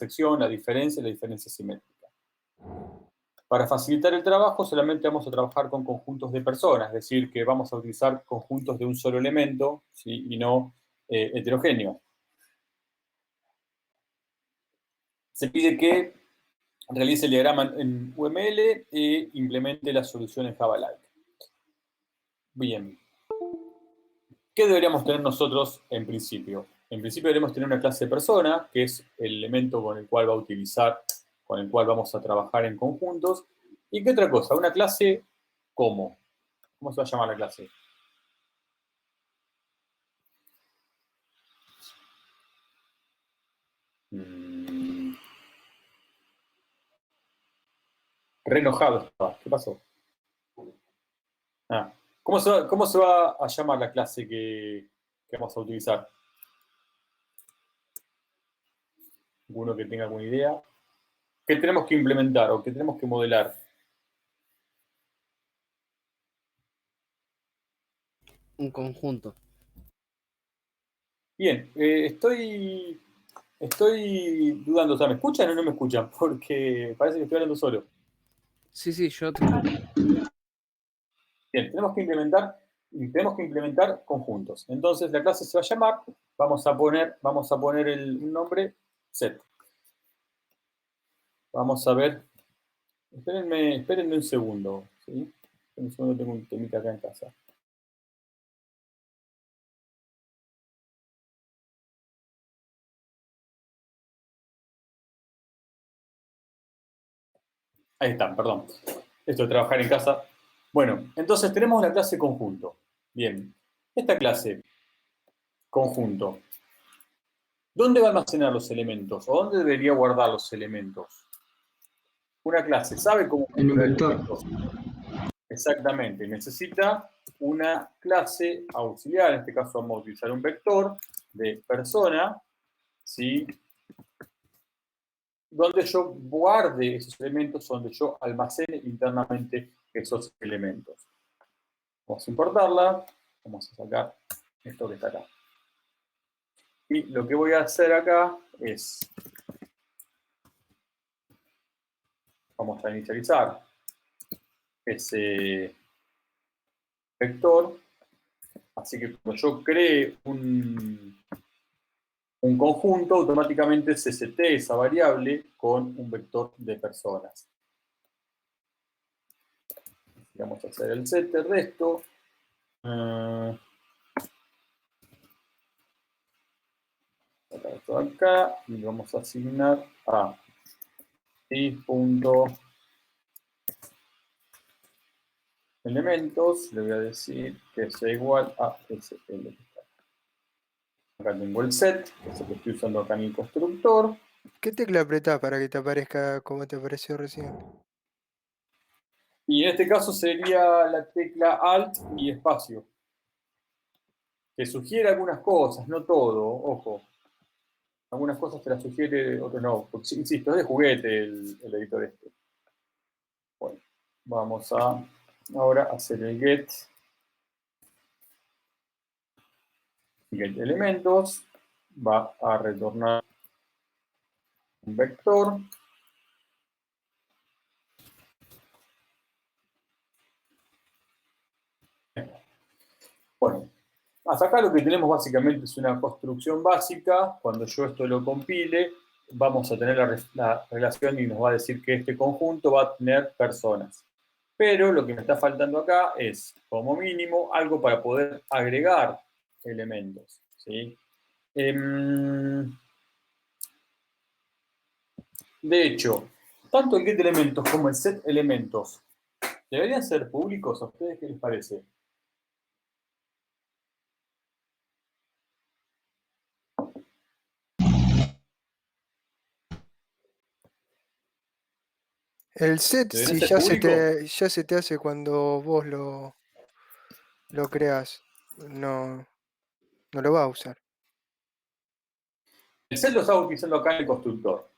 intersección, la diferencia simétrica. Para facilitar el trabajo, solamente vamos a trabajar con conjuntos de personas, es decir, que vamos a utilizar conjuntos de un solo elemento, ¿sí? Y no heterogéneos. Se pide que realice el diagrama en UML e implemente la solución en Java-like. Bien. ¿Qué deberíamos tener nosotros en principio? En principio deberíamos tener una clase de persona, que es el elemento con el cual va a utilizar, con el cual vamos a trabajar en conjuntos. ¿Y qué otra cosa? Una clase ¿cómo? ¿Cómo se va a llamar la clase? Re enojado estaba. ¿Qué pasó? Ah. ¿Cómo se va a llamar la clase que vamos a utilizar? ¿Alguno que tenga alguna idea? ¿Qué tenemos que implementar o qué tenemos que modelar? Un conjunto. Bien, estoy dudando, o sea, ¿me escuchan o no me escuchan? Porque parece que estoy hablando solo. Sí, sí, yo te escucho. Bien, tenemos que implementar conjuntos. Entonces la clase se va a llamar, vamos a poner un nombre, set. Vamos a ver, espérenme un segundo, ¿sí? Un segundo, tengo un temita acá en casa. Ahí está, perdón. Esto de trabajar en casa. Bueno, entonces tenemos la clase conjunto. Bien, esta clase conjunto, ¿dónde va a almacenar los elementos? ¿O dónde debería guardar los elementos? Una clase sabe cómo En un capturar vector. elementos. Exactamente, necesita una clase auxiliar, en este caso vamos a utilizar un vector de persona, ¿sí? Donde yo guarde esos elementos, donde yo almacene internamente esos elementos. Vamos a importarla, vamos a sacar esto que está acá. Y lo que voy a hacer acá es, vamos a inicializar ese vector, así que cuando yo cree un conjunto, automáticamente se setee esa variable con un vector de personas. Vamos a hacer el setter de esto. Sacar esto de acá y vamos a asignar a i.elementos, le voy a decir que sea igual a SL. Acá tengo el set, que es el que estoy usando acá en mi constructor. ¿Qué tecla apretás para que te aparezca como te apareció recién? Y en este caso sería la tecla Alt y espacio. Que sugiere algunas cosas, no todo, ojo. Algunas cosas te las sugiere, otras no. Porque, insisto, es de juguete el editor este. Bueno, vamos a ahora hacer el get elementos. Va a retornar un vector. Bueno, hasta acá lo que tenemos básicamente es una construcción básica. Cuando yo esto lo compile, vamos a tener la relación y nos va a decir que este conjunto va a tener personas. Pero lo que me está faltando acá es, como mínimo, algo para poder agregar elementos, ¿sí? De hecho, tanto el get elementos como el set elementos deberían ser públicos. ¿A ustedes qué les parece? El set, ¿Deberían si ser públicos? ya se te hace cuando vos lo creas, no, no lo vas a usar. El set lo estaba utilizando acá en el constructor,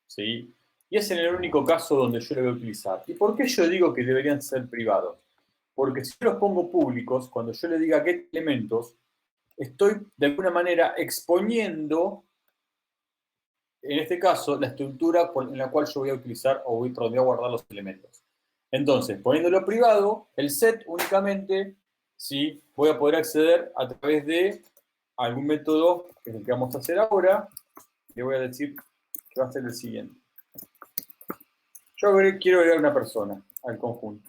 ¿sí? Y es en el único caso donde yo lo voy a utilizar. ¿Y por qué yo digo que deberían ser privados? Porque si yo los pongo públicos, cuando yo le diga get elementos, estoy de alguna manera exponiendo en este caso, la estructura en la cual yo voy a utilizar o por donde voy a guardar los elementos. Entonces, poniéndolo privado, el set únicamente, ¿sí? Voy a poder acceder a través de algún método, que es el que vamos a hacer ahora. Le voy a decir que va a ser el siguiente. Yo quiero agregar una persona al conjunto.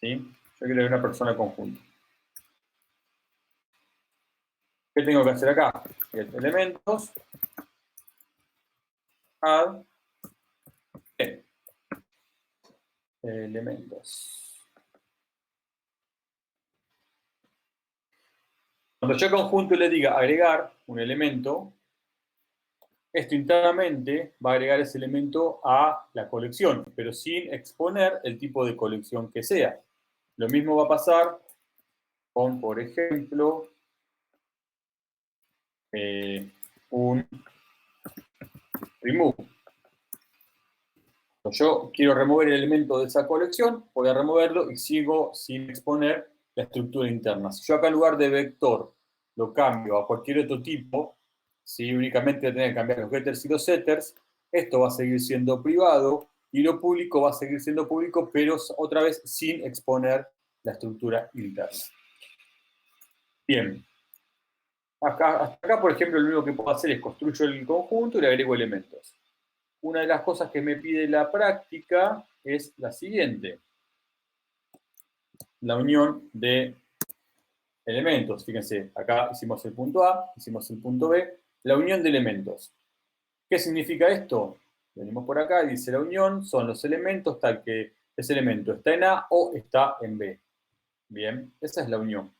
¿Sí? Yo quiero agregar una persona al conjunto. ¿Qué tengo que hacer acá? Elementos, add, elementos. Cuando yo al conjunto le diga agregar un elemento, esto internamente va a agregar ese elemento a la colección, pero sin exponer el tipo de colección que sea. Lo mismo va a pasar con, por ejemplo, un remove. Yo quiero remover el elemento de esa colección, voy a removerlo y sigo sin exponer la estructura interna. Si yo acá en lugar de vector lo cambio a cualquier otro tipo, si únicamente voy a tener que cambiar los getters y los setters, esto va a seguir siendo privado y lo público va a seguir siendo público, pero otra vez sin exponer la estructura interna. Bien. Hasta acá, por ejemplo, lo único que puedo hacer es construyo el conjunto y le agrego elementos. Una de las cosas que me pide la práctica es la siguiente. La unión de elementos. Fíjense, acá hicimos el punto A, hicimos el punto B. La unión de elementos. ¿Qué significa esto? Venimos por acá y dice la unión son los elementos tal que ese elemento está en A o está en B. Bien, esa es la unión.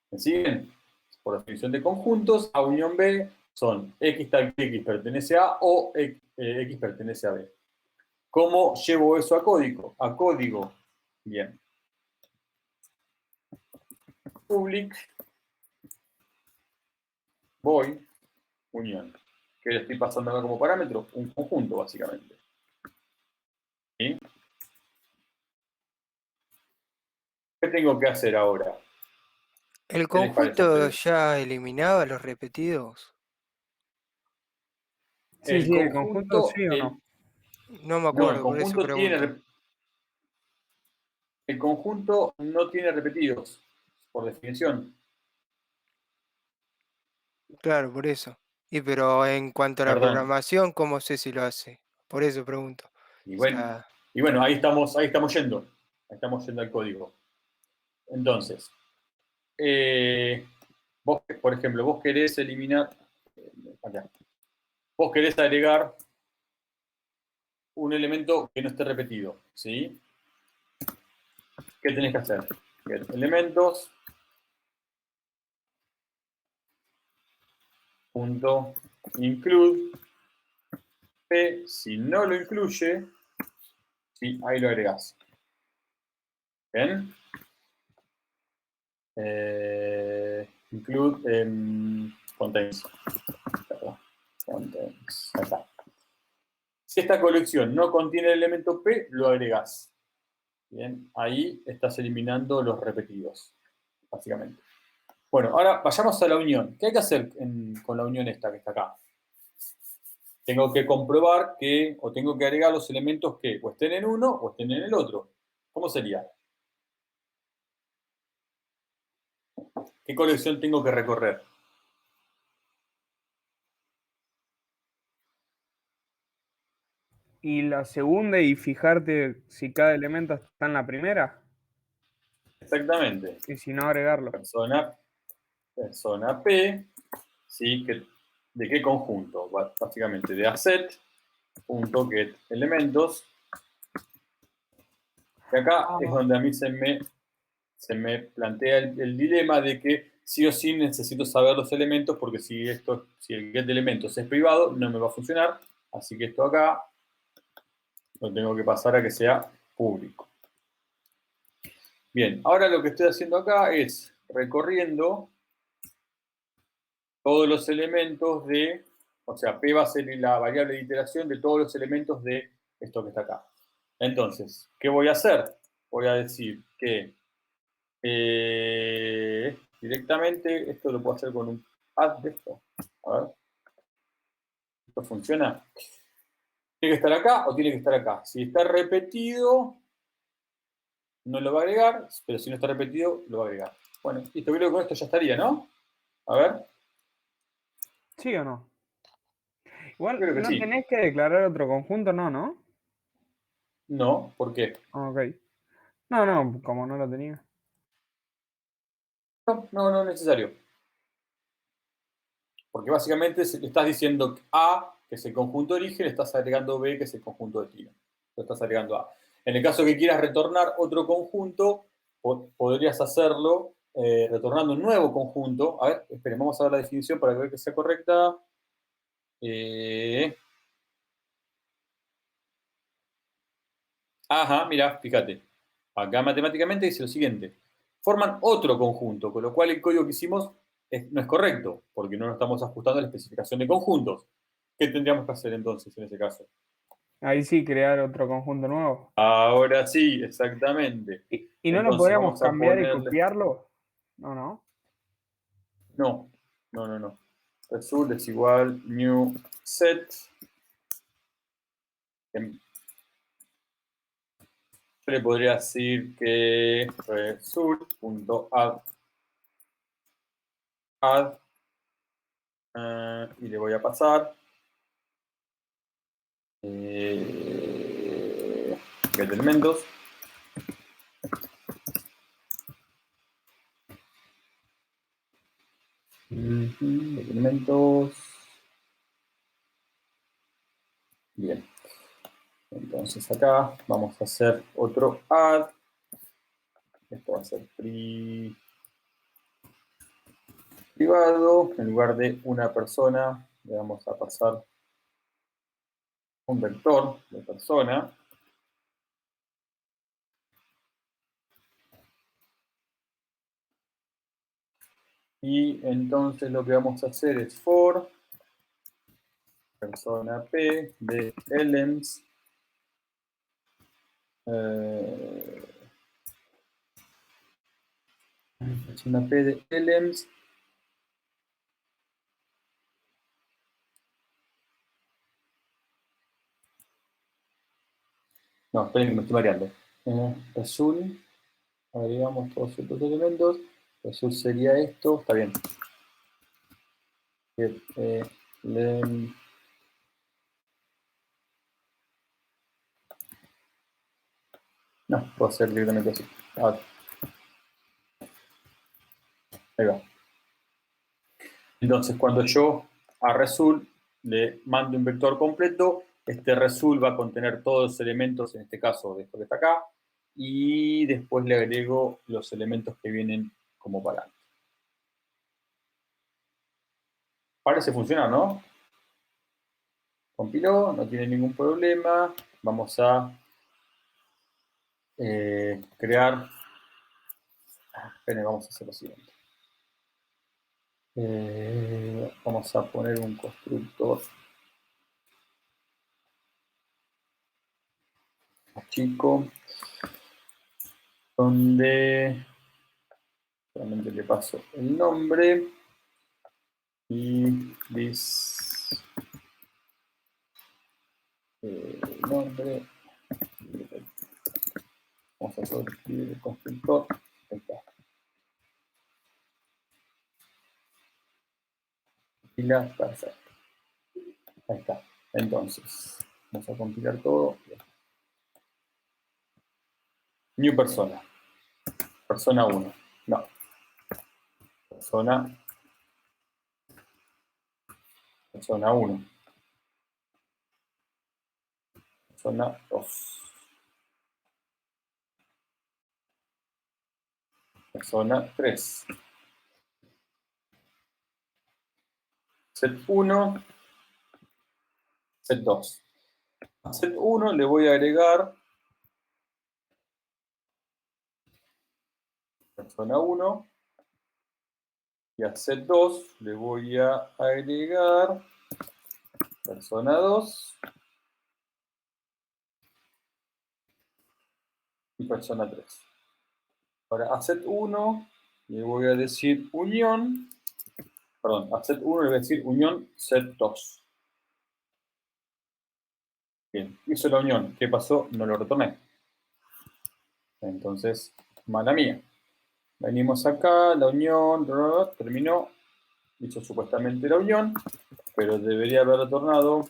¿Me siguen? Por definición de conjuntos, A unión B son X tal que X pertenece a A o X pertenece a B. ¿Cómo llevo eso a código? A código. Bien. Public void unión. ¿Qué le estoy pasando acá como parámetro? Un conjunto, básicamente. ¿Sí? ¿Qué tengo que hacer ahora? ¿El ¿Qué les parece a conjunto ustedes? ya eliminaba los repetidos? Sí, El sí, el conjunto conjunto, sí o no. No me no, el acuerdo, por eso conjunto pregunto. el conjunto no tiene repetidos, por definición. Claro, por eso. Y pero en cuanto a la Perdón. programación, ¿cómo sé si lo hace? Por eso pregunto. O Y bueno, sea, ahí estamos yendo. Ahí estamos yendo al código. Entonces, vos, por ejemplo, vos querés eliminar, acá, vos querés agregar un elemento que no esté repetido, ¿sí? ¿Qué tenés que hacer? Get elementos, punto include, p, si no lo incluye, sí, ahí lo agregás. ¿Bien? Include contains. Contains. Ahí está. Si esta colección no contiene el elemento P, lo agregás. Bien, ahí estás eliminando los repetidos, básicamente. Bueno, ahora vayamos a la unión. ¿Qué hay que hacer con la unión esta que está acá? Tengo que comprobar que, o tengo que agregar los elementos que o estén en uno o estén en el otro. ¿Cómo sería? ¿Qué colección tengo que recorrer? Y la segunda y fijarte si cada elemento está en la primera Exactamente. y si no agregarlo. Persona P, ¿sí? ¿De qué conjunto? Básicamente de asset.get elementos. Y acá es donde a mí se me plantea el dilema de que sí o sí necesito saber los elementos, porque si el get de elementos es privado, no me va a funcionar. Así que esto acá lo tengo que pasar a que sea público. Bien, ahora lo que estoy haciendo acá es recorriendo todos los elementos o sea, P va a ser la variable de iteración de todos los elementos de esto que está acá. Entonces, ¿qué voy a hacer? Voy a decir que directamente, esto lo puedo hacer con un add de esto. A ver. ¿Esto funciona? ¿Tiene que estar acá o tiene que estar acá? Si está repetido, no lo va a agregar, pero si no está repetido, lo va a agregar. Bueno, listo, creo que con esto ya estaría, ¿no? A ver. ¿Sí o no? Igual, Creo que ¿no sí. tenés que declarar otro conjunto? No, ¿no? No, ¿por qué? Ok. No, no, como no lo tenía. No es necesario. Porque básicamente le estás diciendo A, que es el conjunto de origen, le estás agregando B, que es el conjunto de destino. Lo estás agregando A. En el caso que quieras retornar otro conjunto, podrías hacerlo retornando un nuevo conjunto. A ver, esperen, vamos a ver la definición para ver que sea correcta. Ajá, mira, fíjate. Acá matemáticamente dice lo siguiente. Forman otro conjunto, con lo cual el código que hicimos no es correcto, porque no nos estamos ajustando a la especificación de conjuntos. ¿Qué tendríamos que hacer entonces en ese caso? Ahí sí, crear otro conjunto nuevo. Ahora sí, exactamente. ¿Y no lo Entonces podríamos vamos a cambiar y ponerle... copiarlo? No, no. No. Result es igual new set. Yo le podría decir que result.add y le voy a pasar get elementos. Get elementos. Bien. Entonces acá vamos a hacer otro add. Esto va a ser privado. En lugar de una persona, le vamos a pasar un vector de persona. Y entonces lo que vamos a hacer es for persona P de elements persona P de elements no, esperen que me estoy mareando. Result, agregamos todos estos elementos. Result sería esto, está bien. Get, no, puedo hacer directamente así. Ahí va. Entonces, cuando yo a result le mando un vector completo, este result va a contener todos los elementos, en este caso de esto que está acá, y después le agrego los elementos que vienen como parámetro. Parece funcionar, ¿no? Compiló, no tiene ningún problema. Vamos a crear... Esperen, vamos a hacer lo siguiente. Vamos a poner un constructor más chico, donde solamente le paso el nombre y this nombre. Vamos a escribir el constructor. Ahí está. Y la perfecto. Ahí está. Entonces, vamos a compilar todo. New persona. Persona 1. No. Persona 1. Persona 2. Persona 3. Set 1. Set 2. A set 1 le voy a agregar persona 1. Y a set 2 le voy a agregar persona 2 y persona 3. Ahora a set 1 le voy a decir unión Perdón, a set 1 le voy a decir unión set 2. Bien, hizo la unión. ¿Qué pasó? No lo retorné. Entonces, mala mía. Venimos acá, la unión, terminó. Hizo supuestamente la unión, pero debería haber retornado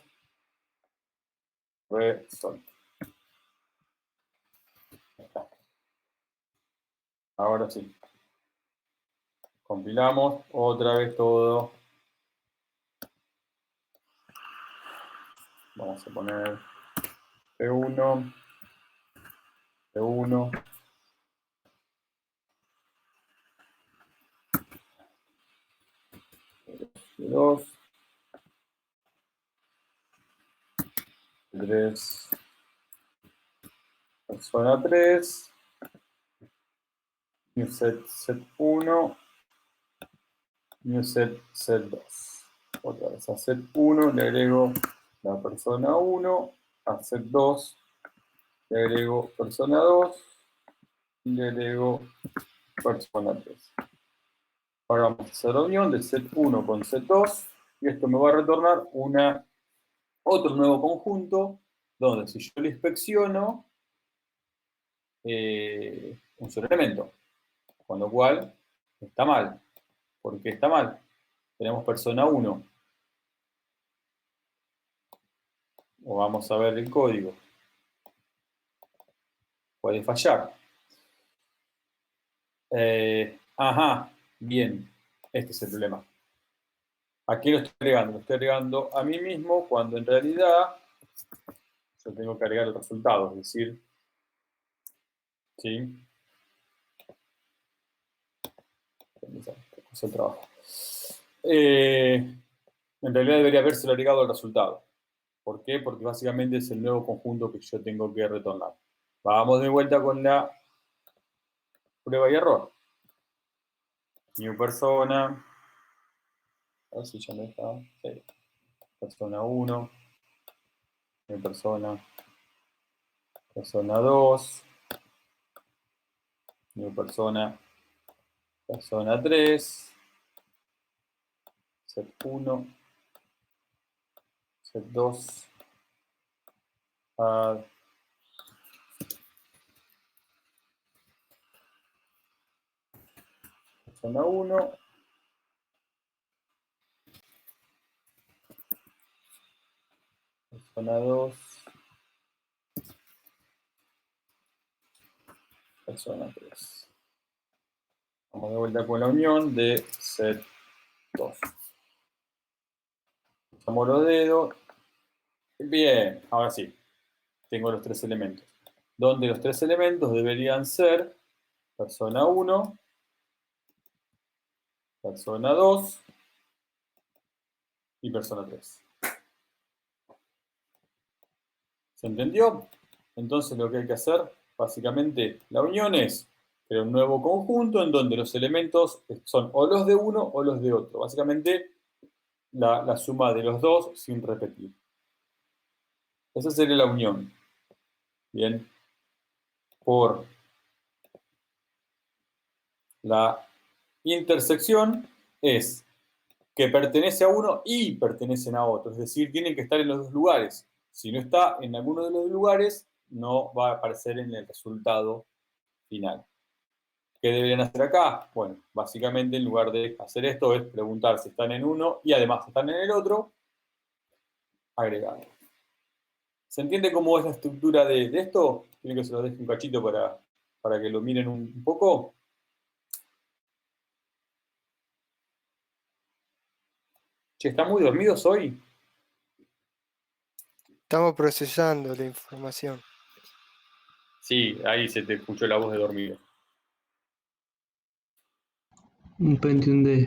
result. Ahora sí. Compilamos otra vez todo. Vamos a poner P1, P1. P2. P3. Persona 3. New set, set 1. New set, set 2. Otra vez a set 1 le agrego la persona 1. A set 2 le agrego persona 2. Y le agrego persona 3. Ahora vamos a hacer la unión de set 1 con set 2. Y esto me va a retornar otro nuevo conjunto donde si yo lo inspecciono, un solo elemento. Con lo cual, está mal. ¿Por qué está mal? Tenemos persona 1. O vamos a ver el código. Puede fallar. Ajá, bien. Este es el problema. ¿A qué lo estoy agregando? Lo estoy agregando a mí mismo cuando en realidad yo tengo que agregar el resultado. Es decir, ¿sí? Es el trabajo. En realidad debería haberse agregado el resultado. ¿Por qué? Porque básicamente es el nuevo conjunto que yo tengo que retornar. Vamos de vuelta con la prueba y error. New persona. A ver si ya me está. Sí. Persona 1. New persona. Persona 2. New persona. Persona 3. Set 1. Set 2. Add. Persona 1. Persona 2. Persona 3. Vamos de vuelta con la unión de set 2. Usamos los dedos. Bien, ahora sí. Tengo los tres elementos. Donde los tres elementos deberían ser persona 1, persona 2 y persona 3. ¿Se entendió? Entonces lo que hay que hacer, básicamente, la unión es crear un nuevo conjunto en donde los elementos son o los de uno o los de otro. Básicamente, la suma de los dos sin repetir. Esa sería la unión. Bien. Por la intersección es que pertenece a uno y pertenecen a otro. Es decir, tienen que estar en los dos lugares. Si no está en alguno de los lugares, no va a aparecer en el resultado final. ¿Qué deberían hacer acá? Bueno, básicamente en lugar de hacer esto es preguntar si están en uno y además están en el otro, agregar. ¿Se entiende cómo es la estructura de esto? Quiero que se lo deje un cachito para que lo miren un poco. Che, ¿están muy dormidos hoy? Estamos procesando la información. Sí, ahí se te escuchó la voz de dormido. Para entender.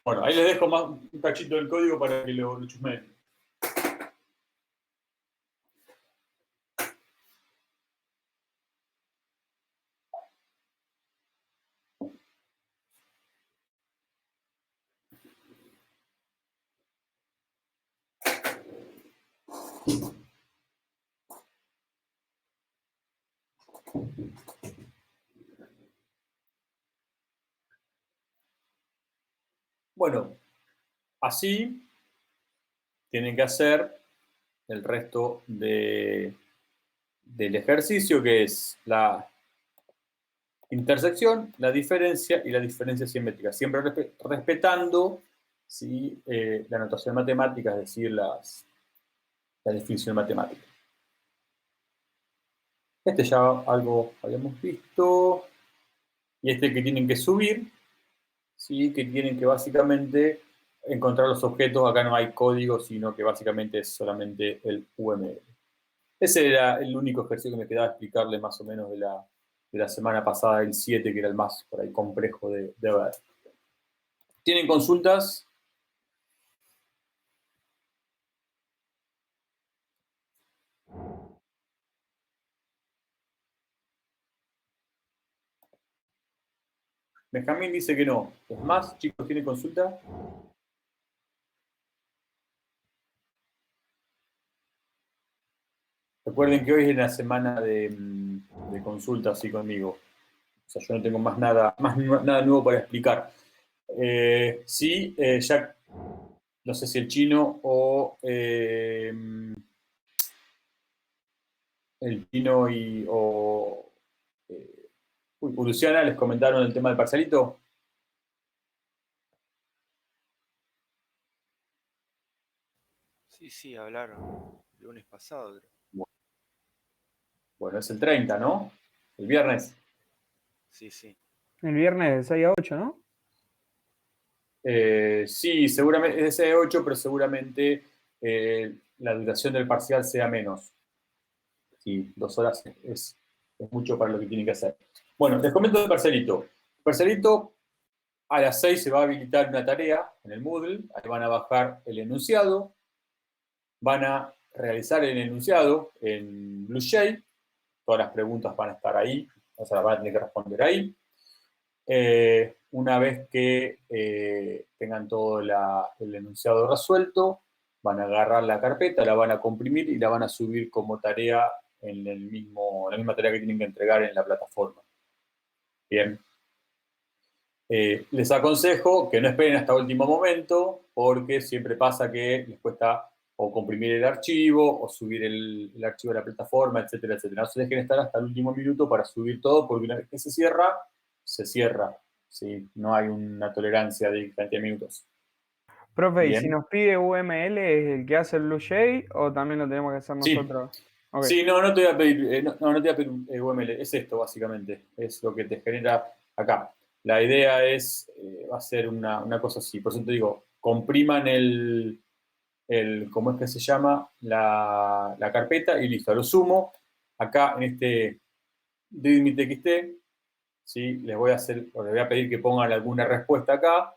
Bueno, ahí les dejo más un cachito del código para que lo chusmeen. Bueno, así tienen que hacer el resto del ejercicio, que es la intersección, la diferencia y la diferencia simétrica, siempre respetando, ¿sí? La notación matemática, es decir, la definición matemática. Este ya algo habíamos visto. Y este que tienen que subir, ¿sí? Que tienen que básicamente encontrar los objetos. Acá no hay código, sino que básicamente es solamente el UML. Ese era el único ejercicio que me quedaba explicarle más o menos de la semana pasada, el 7, que era el más por ahí complejo de ver. ¿Tienen consultas? Benjamín dice que no. ¿Es más, chicos, tienen consulta? Recuerden que hoy es la semana de consulta así conmigo. O sea, yo no tengo más nada nuevo para explicar. Sí, ya no sé si el chino o el chino Luciana les comentaron el tema del parcialito. Sí, hablaron el lunes pasado. Bueno, es el 30, ¿no? El viernes. Sí. El viernes de 6 a 8, ¿no? Sí, seguramente es de 8, pero seguramente la duración del parcial sea menos. Sí, 2 horas es mucho para lo que tienen que hacer. Bueno, les comento el parcialito. El parcialito, a las 6 se va a habilitar una tarea en el Moodle. Ahí van a bajar el enunciado. Van a realizar el enunciado en BlueShade. Todas las preguntas van a estar ahí. O sea, van a tener que responder ahí. Una vez que tengan todo el enunciado resuelto, van a agarrar la carpeta, la van a comprimir y la van a subir como tarea en la misma tarea que tienen que entregar en la plataforma. Bien. Les aconsejo que no esperen hasta último momento, porque siempre pasa que les cuesta o comprimir el archivo, o subir el archivo a la plataforma, etcétera, etcétera. No se dejen estar hasta el último minuto para subir todo, porque una vez que se cierra. ¿Sí? No hay una tolerancia de cantidad de minutos. Profe, ¿y Bien. si nos pide UML, es el que hace el BlueShade o también lo tenemos que hacer Sí. nosotros? Ok. Sí, no te voy a pedir, no te voy a pedir UML, es esto básicamente, es lo que te genera acá. La idea va a ser una cosa así, por eso te digo, compriman ¿cómo es que se llama? La carpeta y listo, lo sumo. Acá en este readme.txt, ¿sí? Les voy a pedir que pongan alguna respuesta acá,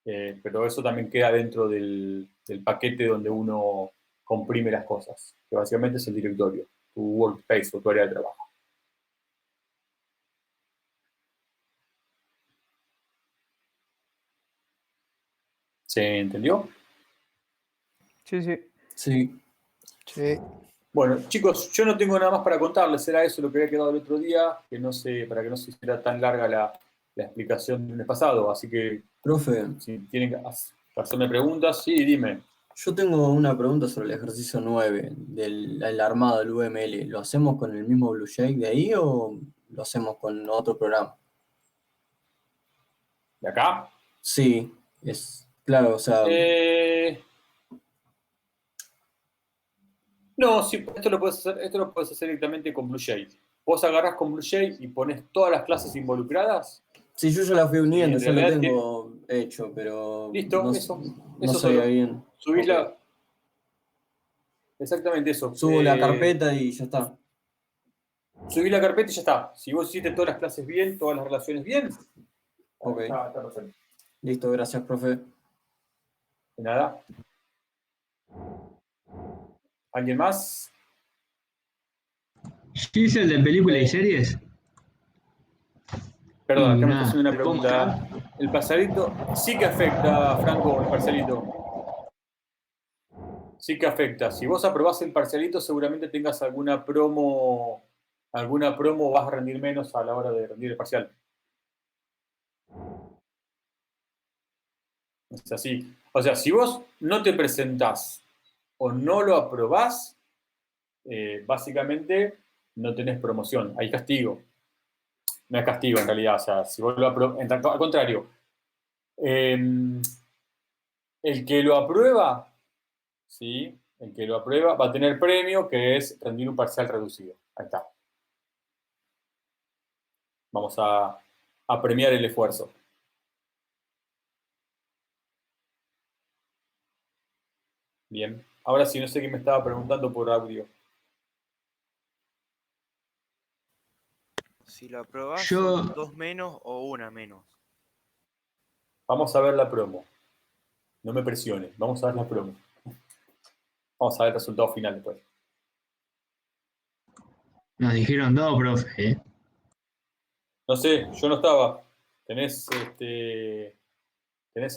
pero eso también queda dentro del paquete donde uno comprime las cosas, que básicamente es el directorio, tu workspace o tu área de trabajo. ¿Se entendió? Sí. Sí. Sí. Bueno, chicos, yo no tengo nada más para contarles, era eso lo que había quedado el otro día, para que no se hiciera tan larga la explicación del lunes pasado, así que Profe, si tienen que hacerme preguntas, sí, dime. yo tengo una pregunta sobre el ejercicio 9 del armado del UML. ¿Lo hacemos con el mismo BlueShade de ahí o lo hacemos con otro programa? ¿De acá? Sí, es claro, o sea, No, sí, esto lo puedes hacer directamente con BlueShade. Vos agarrás con BlueShade y pones todas las clases involucradas. sí, yo ya la fui Y uniendo, en ya lo realidad, tengo hecho, pero listo, no eso sabía solo. bien. Subís Ok. exactamente eso. Subo la carpeta y ya está. Subís la carpeta y ya está. Si vos hiciste todas las clases bien, todas las relaciones bien, Ok. está perfecto. Listo, gracias, profe. De nada. ¿Alguien más? ¿Sí es el de películas y series? Perdón, Y acá me está nada, haciendo una ¿me puedo mostrar? pregunta. El parcialito sí que afecta, Franco, el parcialito. Sí que afecta. Si vos aprobás el parcialito, seguramente tengas alguna promo, vas a rendir menos a la hora de rendir el parcial. Es así. O sea, si vos no te presentás o no lo aprobás, básicamente no tenés promoción. Hay castigo. No es castigo en realidad. O sea, si vos lo aprobás, al contrario, el que lo aprueba, ¿sí? El que lo aprueba va a tener premio, que es rendir un parcial reducido. Ahí está. Vamos a premiar el esfuerzo. Bien. Ahora sí, no sé quién me estaba preguntando por audio. Si lo aprobás, Yo, son 2 menos o 1 menos. Vamos a ver la promo. No me presiones. Vamos a ver la promo. Vamos a ver el resultado final después. nos dijeron dos, profe, ¿eh? No sé, yo no estaba. ¿Tenés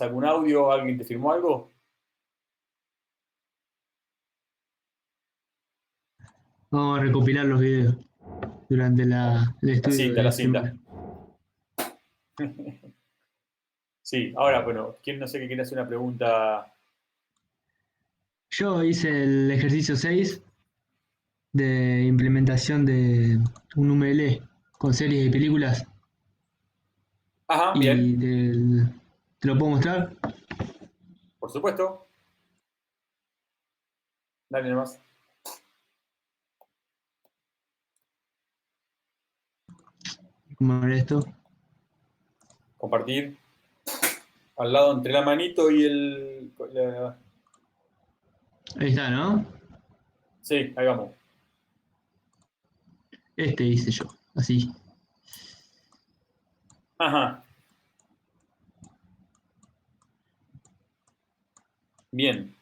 algún audio? ¿Alguien te firmó algo? Vamos a recopilar los videos durante el estudio de La la cinta. semana. Sí, ahora, bueno, ¿quién no sé que quiere hacer una pregunta? Yo hice el ejercicio 6 de implementación de un UML con series y películas Ajá, y bien, ¿te lo puedo mostrar? por supuesto. Dale nomás. ¿Cómo era esto? Compartir. Al lado entre la manito y Ahí está, ¿no? Sí, ahí vamos. Este hice yo, así. Ajá. Bien.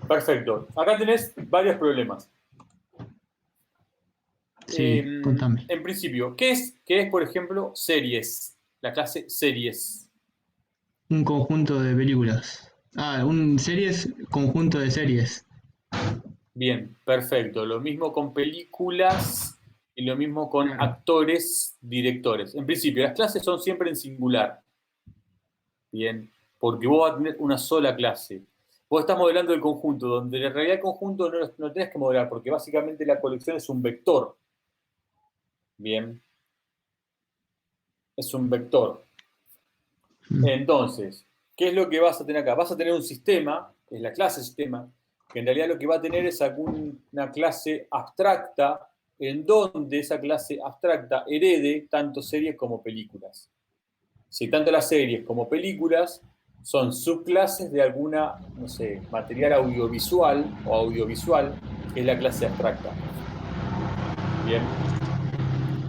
Perfecto. Acá tenés varios problemas. Sí, contame. En principio, ¿qué es, por ejemplo, series? La clase series. Un conjunto de películas. Un series, conjunto de series. Bien, perfecto. Lo mismo con películas y lo mismo con Claro. actores, directores. En principio, las clases son siempre en singular. Bien, porque vos vas a tener una sola clase. Vos estás modelando el conjunto, donde en realidad el conjunto no tenés que modelar, porque básicamente la colección es un vector. Bien, es un vector. Entonces, ¿qué es lo que vas a tener acá? Vas a tener un sistema, que es la clase sistema, que en realidad lo que va a tener es una clase abstracta, en donde esa clase abstracta herede tanto series como películas. Si tanto las series como películas son subclases de alguna, no sé, material audiovisual o audiovisual, que es la clase abstracta. Bien,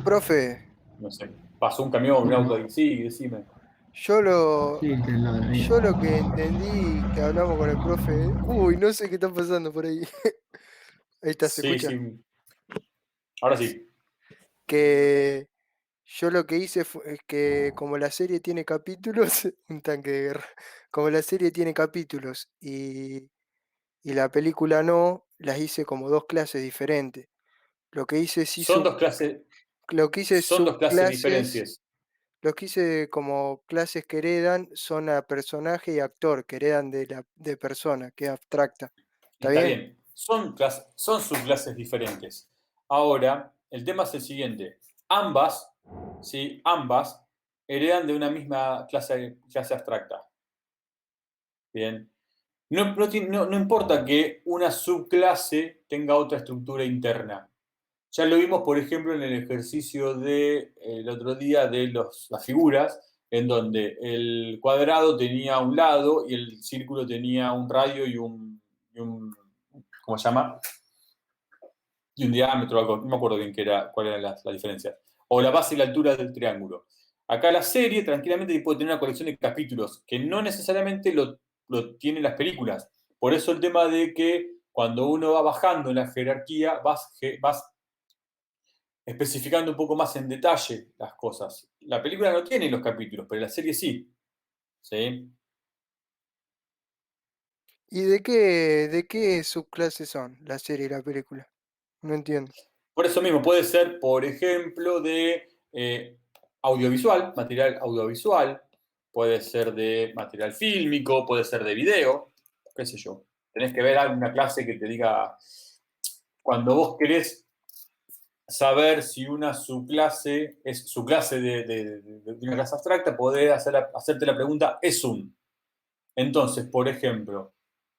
Profe, no sé, pasó un camión, un auto Bueno, ahí, sí, decime. yo lo, sí, te lo ahí. yo lo que entendí que hablamos con el profe. Uy, no sé qué está pasando por ahí. Ahí está, ¿se Sí, escucha? sí, ahora sí. Que yo lo que hice es que como la serie tiene capítulos, un tanque de guerra, como la serie tiene capítulos y la película no, las hice como dos clases diferentes. Lo que hice sí Son dos clases, lo que hice son dos clases subclases, diferencias. lo que hice como clases que heredan son a personaje y actor, que heredan de persona, que es abstracta. ¿Está Está bien? bien, son subclases diferentes. Ahora, el tema es el siguiente. Ambas, ¿sí? Ambas heredan de una misma clase abstracta. Bien. No importa que una subclase tenga otra estructura interna. Ya lo vimos, por ejemplo, en el ejercicio del otro día de las figuras, en donde el cuadrado tenía un lado y el círculo tenía un radio y un ¿cómo se llama? Y un diámetro, algo, no me acuerdo bien cuál era la diferencia. O la base y la altura del triángulo. Acá la serie tranquilamente puede tener una colección de capítulos, que no necesariamente lo tienen las películas. Por eso el tema de que cuando uno va bajando en la jerarquía, vas especificando un poco más en detalle las cosas. La película no tiene los capítulos, pero la serie sí. ¿Sí? ¿Y de qué subclases son la serie y la película? No entiendo. Por eso mismo puede ser, por ejemplo, audiovisual, material audiovisual, puede ser de material fílmico, puede ser de video, qué sé yo. Tenés que ver alguna clase que te diga, cuando vos querés saber si una subclase es su clase de una clase abstracta, podés hacerte la pregunta, ¿es un? Entonces, por ejemplo,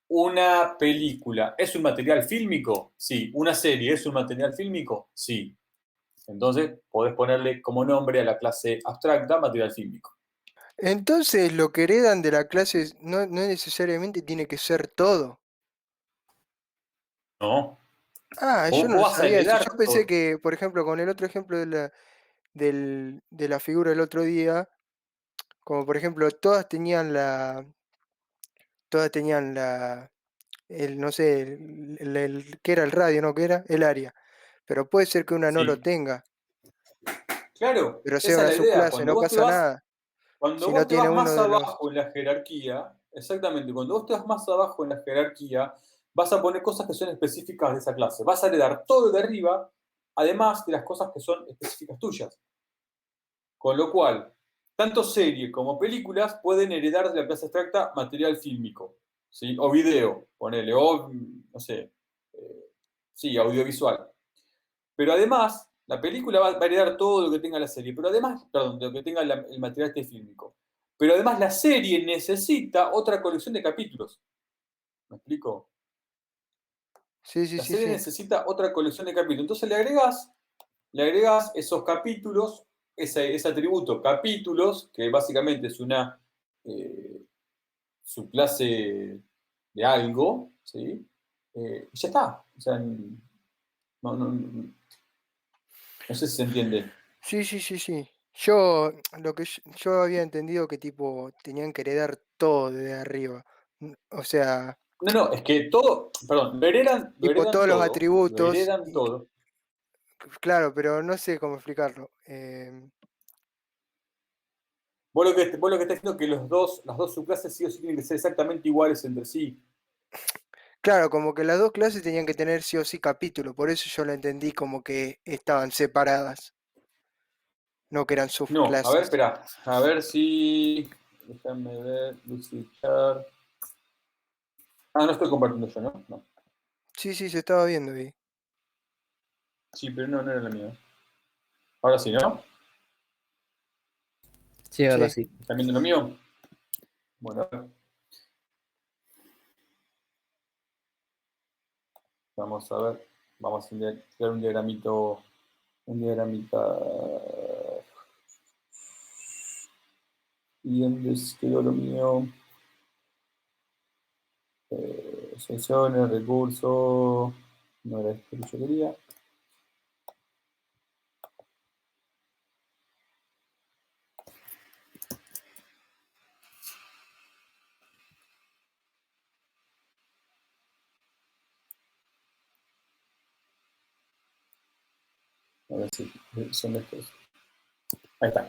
¿una película es un material fílmico? Sí. ¿Una serie es un material fílmico? Sí. Entonces, podés ponerle como nombre a la clase abstracta material fílmico. Entonces, lo que heredan de la clase no necesariamente tiene que ser todo. ¿No? Ah, yo no Vos lo vas a sabía eso. heredar Yo pensé todo. que, por ejemplo, con el otro ejemplo de la figura del otro día, como por ejemplo, todas tenían no sé, ¿qué era el radio, no? ¿Qué era? El área. Pero puede ser que una no lo Sí. tenga, Claro, pero sea esa es una la idea. subclase, no pasa nada. Cuando Si no vos te tiene vas más uno de los... abajo en la jerarquía, exactamente, cuando vos te vas más abajo en la jerarquía, vas a poner cosas que son específicas de esa clase. Vas a heredar todo de arriba, además de las cosas que son específicas tuyas. Con lo cual, tanto serie como películas pueden heredar de la clase abstracta material fílmico, ¿sí? O video, ponele, o, no sé, sí, audiovisual. Pero además, la película va a heredar todo lo que tenga la serie, pero además, perdón, lo que tenga el material este fílmico. Pero además la serie necesita otra colección de capítulos. ¿Me explico? Sí, sí, La sí, serie sí. necesita otra colección de capítulos. Entonces le agregás esos capítulos, ese atributo capítulos, que básicamente es una subclase de algo, ¿sí? Y ya está. O sea, no sé si se entiende. Sí, sí, sí, sí. Yo había entendido que tipo tenían que heredar todo de arriba. O sea, No, no, es que todo, perdón, lo tipo heredan todos los todo, lo atributos. heredan todo. Claro, pero no sé cómo explicarlo. Vos lo que estás diciendo es que las dos subclases sí o sí tienen que ser exactamente iguales entre sí. Claro, como que las dos clases tenían que tener sí o sí capítulo. Por eso yo la entendí como que estaban separadas, no que eran No, a ver, subclases. espera, a ver si. Déjame ver, Lucy Char. Ah, no estoy compartiendo yo, ¿no? No. Sí, sí, se estaba viendo ahí. Sí, pero no era la mía. Ahora sí, ¿no? Sí, ahora Sí. sí. ¿Están viendo lo mío? Bueno, a ver, vamos a ver. Vamos a crear un diagramito. Un diagramita. ¿Y dónde quedó lo mío? Sesiones, recursos. No era esto que yo quería. A ver si son estos. Ahí está.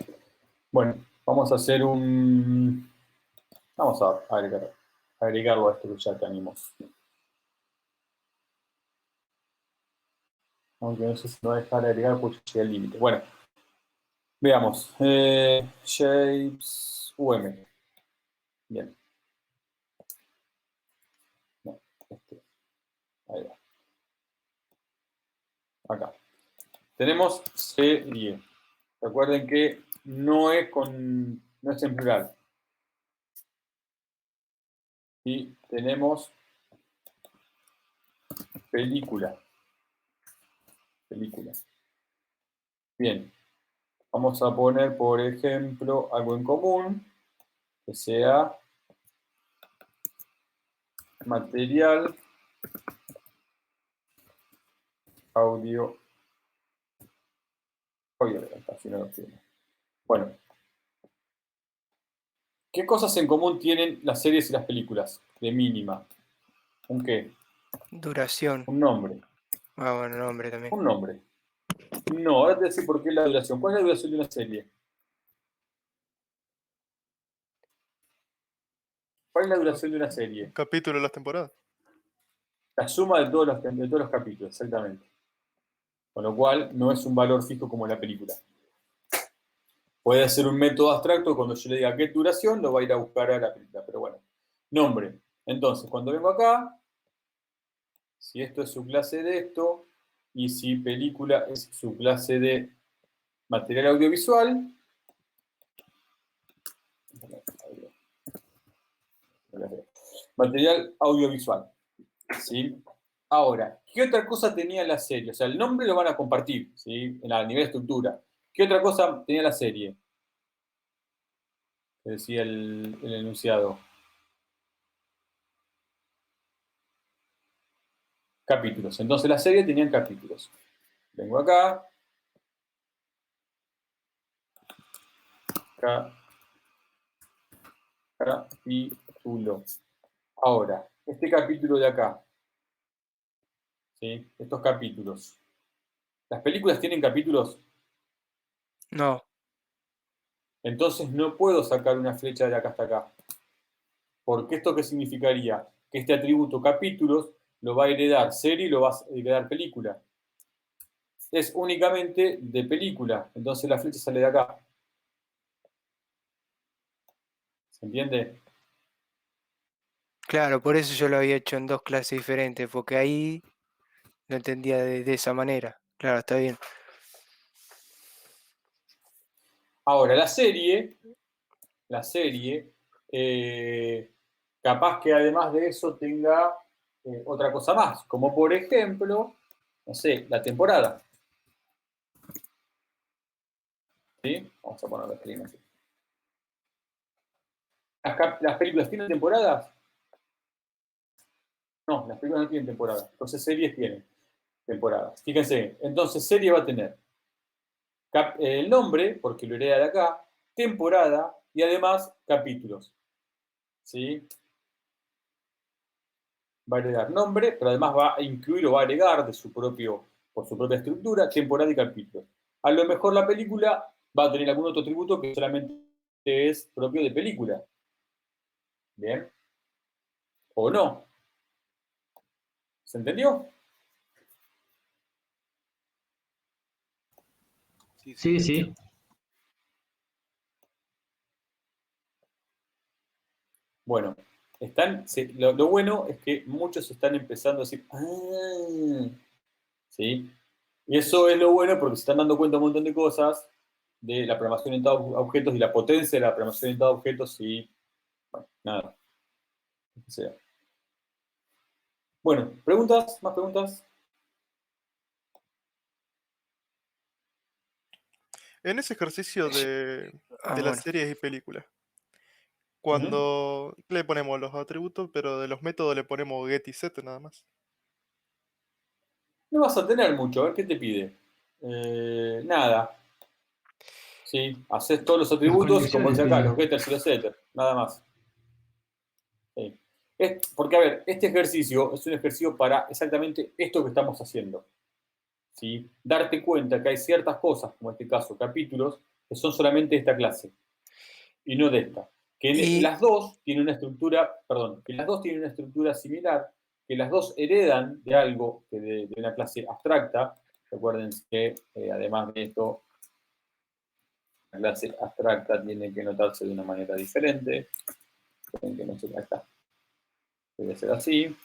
Bueno, vamos a hacer un. Vamos a agregarlo a esto que ya tenemos. Aunque no sé si me va a dejar agregar porque llega el límite. Bueno, veamos. Shapes UM. Bien. No, ahí va. Acá. Tenemos serie. Recuerden que no es en plural. Y tenemos película. Película. Bien. Vamos a poner, por ejemplo, algo en común que sea material audio. Casi no lo tiene. Bueno, ¿qué cosas en común tienen las series y las películas? De mínima. ¿Un qué? Duración. Un nombre. Ah, bueno, nombre también. Un nombre. No, ahora te voy a decir por qué la duración. ¿Cuál es la duración de una serie? ¿Cuál es la duración de una serie? Capítulo de las temporadas. La suma de todos los capítulos, exactamente. Con lo cual, no es un valor fijo como en la película. Puede ser un método abstracto, cuando yo le diga qué duración, lo va a ir a buscar a la película. Pero bueno, nombre. Entonces, cuando vengo acá, si esto es subclase de esto, y si película es subclase de material audiovisual, material audiovisual, ¿sí? Ahora, ¿qué otra cosa tenía la serie? O sea, el nombre lo van a compartir, ¿sí? A nivel de estructura. ¿Qué otra cosa tenía la serie? Que decía el enunciado. Capítulos. Entonces la serie tenía capítulos. Vengo acá. Capítulo. Ahora, este capítulo de acá. ¿Sí? Estos capítulos. ¿Las películas tienen capítulos? No. Entonces no puedo sacar una flecha de acá hasta acá. Porque esto qué significaría? Que este atributo capítulos lo va a heredar serie y lo va a heredar película. Es únicamente de película. Entonces la flecha sale de acá. ¿Se entiende? Claro, por eso yo lo había hecho en dos clases diferentes, porque ahí lo entendía de esa manera. Claro, está bien. Ahora, la serie, capaz que además de eso tenga otra cosa más, como por ejemplo, no sé, la temporada. ¿Sí? Vamos a poner la screen así. ¿Las películas tienen temporadas? No, las películas no tienen temporada. Entonces series tienen temporadas. Fíjense, entonces serie va a tener el nombre, porque lo hereda de acá, temporada y además capítulos. ¿Sí? Va a heredar nombre, pero además va a incluir o va a agregar por su propia estructura, temporada y capítulos. A lo mejor la película va a tener algún otro atributo que solamente es propio de película. ¿Bien? ¿O no? ¿Se entendió? Sí, sí. Bueno, lo bueno es que muchos están empezando a decir, ¿sí? Y eso es lo bueno porque se están dando cuenta un montón de cosas de la programación orientada a objetos y la potencia de la programación orientada a objetos y, bueno, nada. O sea. Bueno, ¿preguntas? ¿Más preguntas? En ese ejercicio de las Bueno. series y películas, cuando le ponemos los atributos, pero de los métodos le ponemos get y set nada más. No vas a tener mucho, a ver qué te pide. Nada. Sí, haces todos los Las atributos, como conexiones dice acá, pide. los getters y los setters, nada más. Sí. Porque, a ver, este ejercicio es un ejercicio para exactamente esto que estamos haciendo. ¿Sí? Darte cuenta que hay ciertas cosas, como en este caso, capítulos, que son solamente de esta clase y no de esta. Que Y, las dos tienen una estructura, perdón, que las dos tienen una estructura similar, que las dos heredan de algo, de una clase abstracta. Recuerden que, además de esto, la clase abstracta tiene que notarse de una manera diferente. Tienen que no sé, acá está. Debe ser así.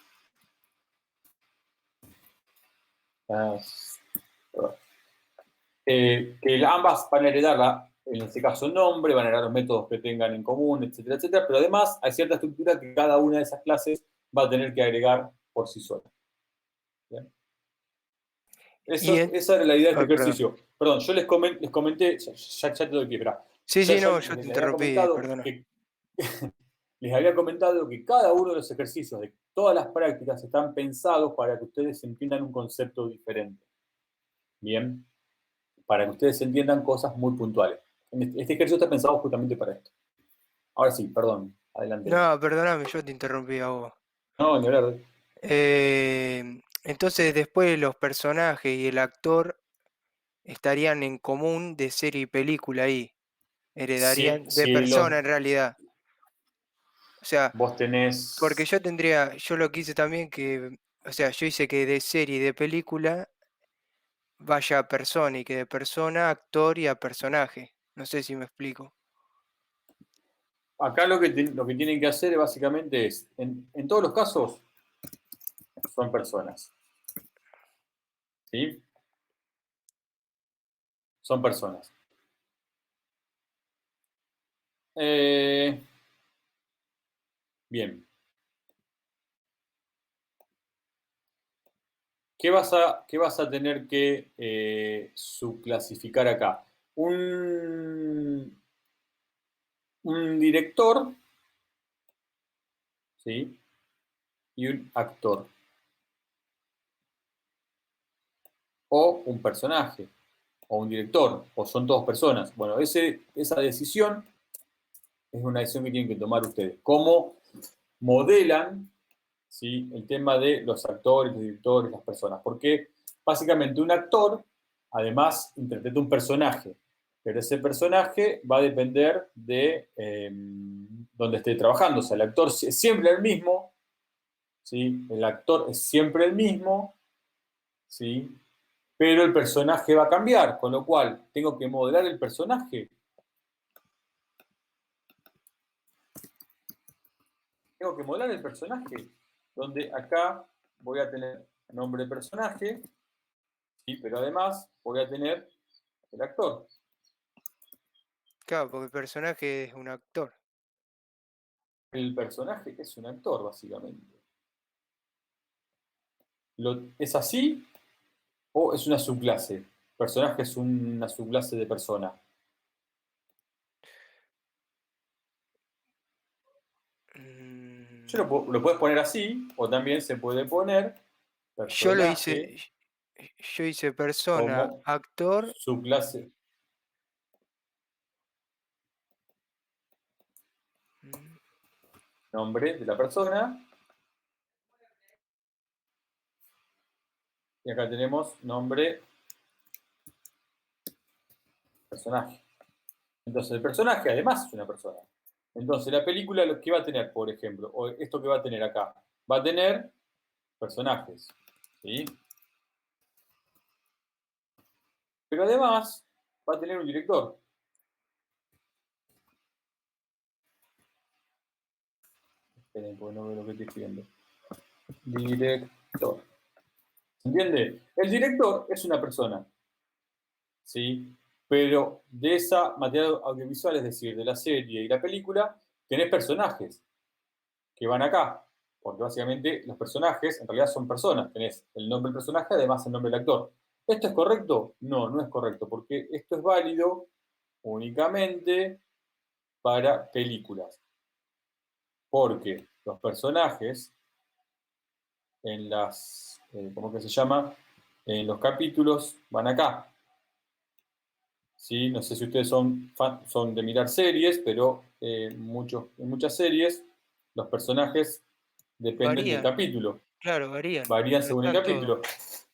Que ambas van a heredar, en este caso, nombre, van a heredar los métodos que tengan en común, etcétera, etcétera, pero además hay cierta estructura que cada una de esas clases va a tener que agregar por sí sola. ¿Bien? Esa era la idea de este perdón. ejercicio. Perdón, yo les comenté, ya te doy pie, espera. Sí, no, yo te Les había interrumpí, comentado perdona. que les había comentado que cada uno de los ejercicios de todas las prácticas están pensados para que ustedes entiendan un concepto diferente. Bien, para que ustedes entiendan cosas muy puntuales. Este ejercicio está pensado justamente para esto. Ahora sí, perdón, adelante. No, perdóname, yo te interrumpí a vos. No, ni hablar. Entonces después los personajes y el actor estarían en común de serie y película ahí. Heredarían de persona en realidad. O sea, Vos tenés... porque yo lo que hice también que, o sea, yo hice que de serie y de película vaya a persona y que de persona a actor y a personaje. No sé si me explico. Acá lo que tienen que hacer básicamente es, en todos los casos, son personas. ¿Sí? Son personas. Bien. ¿Qué vas a tener que subclasificar acá? Un director, ¿sí? Y un actor. O un personaje, o un director, o son todas personas. Bueno, esa decisión es una decisión que tienen que tomar ustedes. ¿Cómo modelan, ¿sí?, el tema de los actores, los directores, las personas? Porque básicamente un actor, además, interpreta un personaje, pero ese personaje va a depender de donde esté trabajando. O sea, el actor es siempre el mismo, ¿sí? El actor es siempre el mismo, ¿sí? Pero el personaje va a cambiar, con lo cual tengo que modelar el personaje. Tengo que modelar el personaje, donde acá voy a tener nombre de personaje, ¿sí? Pero además voy a tener el actor. Claro, porque el personaje es un actor. El personaje es un actor, básicamente. ¿Es así o es una subclase? Personaje es una subclase de persona. Mm, Lo puedes poner así, o también se puede poner Yo lo personaje hice, yo hice persona, como actor. subclase. mm, Nombre de la persona. Y acá tenemos nombre, personaje. Entonces el personaje además es una persona. Entonces la película lo que va a tener, por ejemplo, o esto que va a tener acá, va a tener personajes. ¿Sí? Pero además va a tener un director. Esperen, porque no veo lo que estoy escribiendo. Director. ¿Se entiende? El director es una persona. ¿Sí? Pero de esa material audiovisual, es decir, de la serie y la película, tenés personajes que van acá. Porque básicamente los personajes en realidad son personas. Tenés el nombre del personaje, además el nombre del actor. ¿Esto es correcto? No, no es correcto, porque esto es válido únicamente para películas. Porque los personajes en ¿cómo que se llama? En los capítulos van acá. ¿Sí? No sé si ustedes son de mirar series, pero en muchas series los personajes dependen del Varían, capítulo. claro, varían, Varían no según el están capítulo. todos.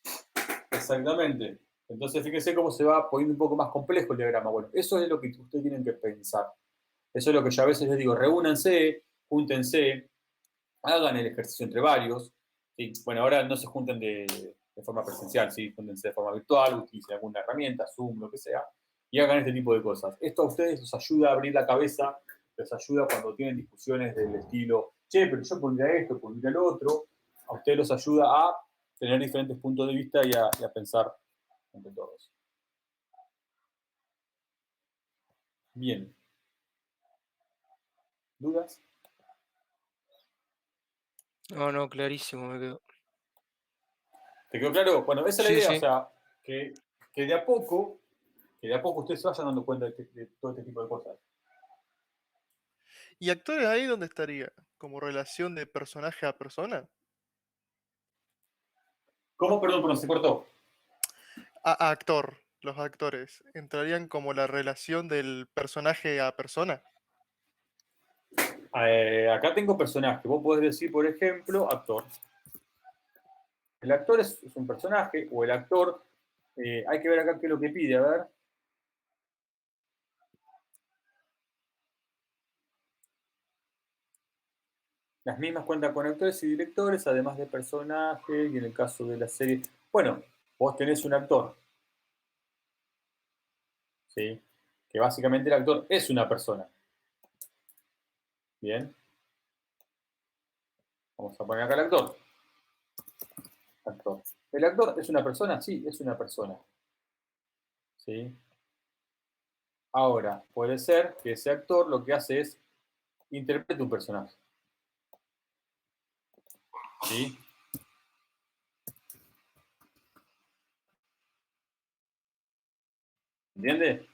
Exactamente. Entonces, fíjense cómo se va poniendo un poco más complejo el diagrama. Bueno, eso es lo que ustedes tienen que pensar. Eso es lo que yo a veces les digo, reúnanse, júntense, hagan el ejercicio entre varios. ¿Sí? Bueno, ahora no se junten de forma presencial, ¿sí? Júntense de forma virtual, utilicen alguna herramienta, Zoom, lo que sea, y hagan este tipo de cosas. Esto a ustedes los ayuda a abrir la cabeza, les ayuda cuando tienen discusiones del estilo, che, pero yo pondría esto, pondría lo otro. A ustedes los ayuda a tener diferentes puntos de vista y a pensar entre todos. Bien. ¿Dudas? No, no, clarísimo me quedó. ¿Te quedó claro? Bueno, esa es la Sí, idea, o sí. sea, que de a poco ustedes se vayan dando cuenta de todo este tipo de cosas. ¿Y actores ahí dónde estaría? ¿Como relación de personaje a persona? ¿Cómo? Perdón, se cortó. A actor, los actores. ¿Entrarían como la relación del personaje a persona? Acá tengo personaje. Vos podés decir, por ejemplo, actor. El actor es un personaje, o el actor, hay que ver acá qué es lo que pide, a ver. Las mismas cuentan con actores y directores, además de personaje, y en el caso de la serie. Bueno, vos tenés un actor, ¿sí? que básicamente el actor es una persona. Bien. Vamos a poner acá el actor. Actor. ¿El actor es una persona? Sí, es una persona. ¿Sí? Ahora, puede ser que ese actor lo que hace es interprete un personaje. ¿Sí? ¿Entiende?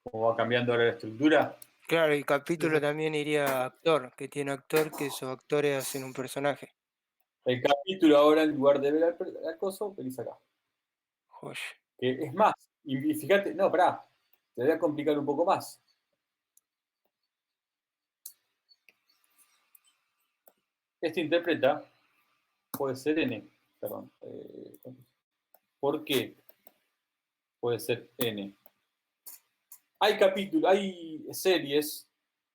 ¿Cómo va cambiando ahora la estructura? Claro, el capítulo también iría a actor, que tiene actor, que esos actores hacen un personaje. El capítulo ahora, en lugar de ver al coso, venís acá. Joya. Que es más, y fíjate, no, pará, te voy a complicar un poco más. Este interpreta puede ser N, perdón. ¿Por qué puede ser N? Hay capítulos, hay series